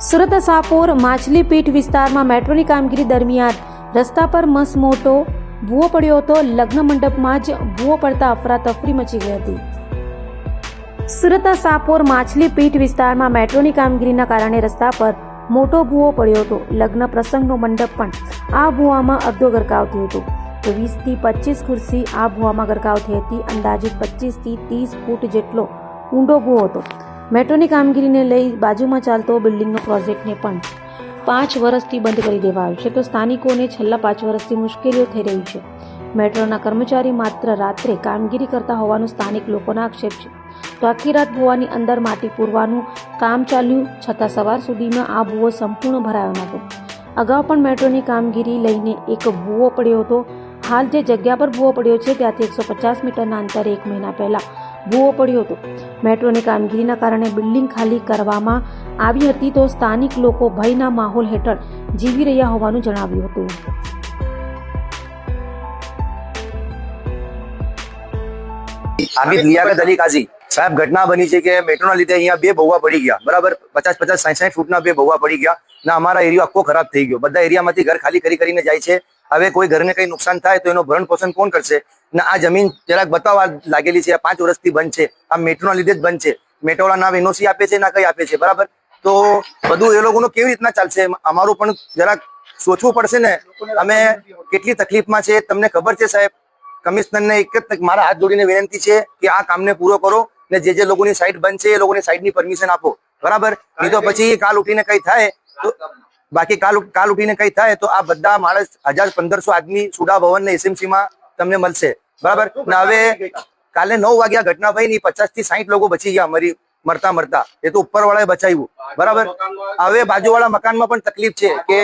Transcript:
સુરત સાપોર માછલીપીઠ વિસ્તારમાં મેટ્રોની કામગીરી દરમિયાન રસ્તા પર મસમોટો ભૂવો પડ્યો હતો. લગ્ન મંડપમાં જ ભૂવો પડતા અફરાતફરી મચી ગઈ હતી. સુરત સાપોર માછલીપીઠ વિસ્તારમાં મેટ્રોની કામગીરીના કારણે રસ્તા પર મોટો ભૂવો પડ્યો હતો. લગ્ન પ્રસંગનો મંડપ પણ આ ભૂવામાં અડધો ગરકાવ થયો હતો. 20 થી 25 ખુરશી આ ભૂવામાં ગરકાવ થઈ હતી. અંદાજિત 25 થી 30 ફૂટ જેટલો ઊંડો ભૂવો હતો. મેટ્રોની કામગીરીને લઈ બાજુમાં ચાલતો બિલ્ડિંગનો પ્રોજેક્ટને પણ 5 વર્ષથી બંધ કરી દેવાયો છે, તો સ્થાનિકોને છેલ્લા 5 વર્ષથી મુશ્કેલીઓ થઈ રહી છે. મેટ્રોના કર્મચારી માત્ર રાત્રે કામગીરી કરતા હોવાનું સ્થાનિક લોકોના આક્ષેપ છે. તો આખી રાત ભૂવાની અંદર માટી પૂરવાનું કામ ચાલ્યું, છતાં સવાર સુધીમાં આ ભૂવો સંપૂર્ણ ભરાયો નહોતો. અગાઉ પણ મેટ્રોની કામગીરી લઈને એક ભૂવો પડ્યો હતો. હાલ જે જગ્યા પર ભૂવો પડ્યો છે ત્યાંથી 150 મીટરના અંતરે 1 મહિના પહેલા ભૂવો પડ્યો હતો. મેટ્રોની કામગીરીના કારણે બિલ્ડિંગ ખાલી કરવામાં આવી હતી, તો સ્થાનિક લોકો ભયના માહોલ હેઠળ જીવી રહ્યા હોવાનું જણાવ્યું હતું. આબિદ લિયાકત અલી કાઝી સાહેબ, ઘટના બની છે કે મેટ્રોના લીધે અહીંયા 2 ભૂવા પડી ગયા. બરાબર 50-50, 60-60 ફૂટના 2 ભૂવા પડી ગયા ને અમારા એરિયા આખો ખરાબ થઈ ગયો. બધા એરિયામાંથી ઘર ખાલી કરીને જાય છે. હવે કોઈ ઘરને કઈ નુકસાન થાય તો એનો ભરણ પોષણ કોણ કરશે? ને આ જમીન જરાક બતાવવા લાગેલી છે. 5 વર્ષથી બંધ છે. આ મેટ્રોના લીધે જ બંધ છે. મેટ્રોવાળા ના એનઓસી આપે છે ના કઈ આપે છે. બરાબર, તો બધું એ લોકોનું કેવી રીતના ચાલશે? અમારું પણ જરાક સોચવું પડશે ને. અમે કેટલી તકલીફમાં છે તમને ખબર છે સાહેબ. કમિશનરને એક જ મારા હાથ જોડીને વિનંતી છે કે આ કામને પૂરો કરો ને જે લોકોની સાઇટ બંધ છે એ લોકોની સાઇટની પરમિશન આપો. બરાબર, નહીં તો પછી કાલ ઉઠીને કઈ થાય તો બાકી કાલ ઉઠીને કઈ થાય તો આ બધા માણસ 1000-1500 આદમી સુડા ભવન ને એસએમસી માં તમને મળશે. બરાબર, ને હવે કાલે 9 વાગ્યા ઘટના ભાઈ ની 50 થી 60 લોકો બચી ગયા મરતા. એ તો ઉપર વાળાએ બચાવ્યું. બરાબર, હવે બાજુ વાળા મકાનમાં પણ તકલીફ છે કે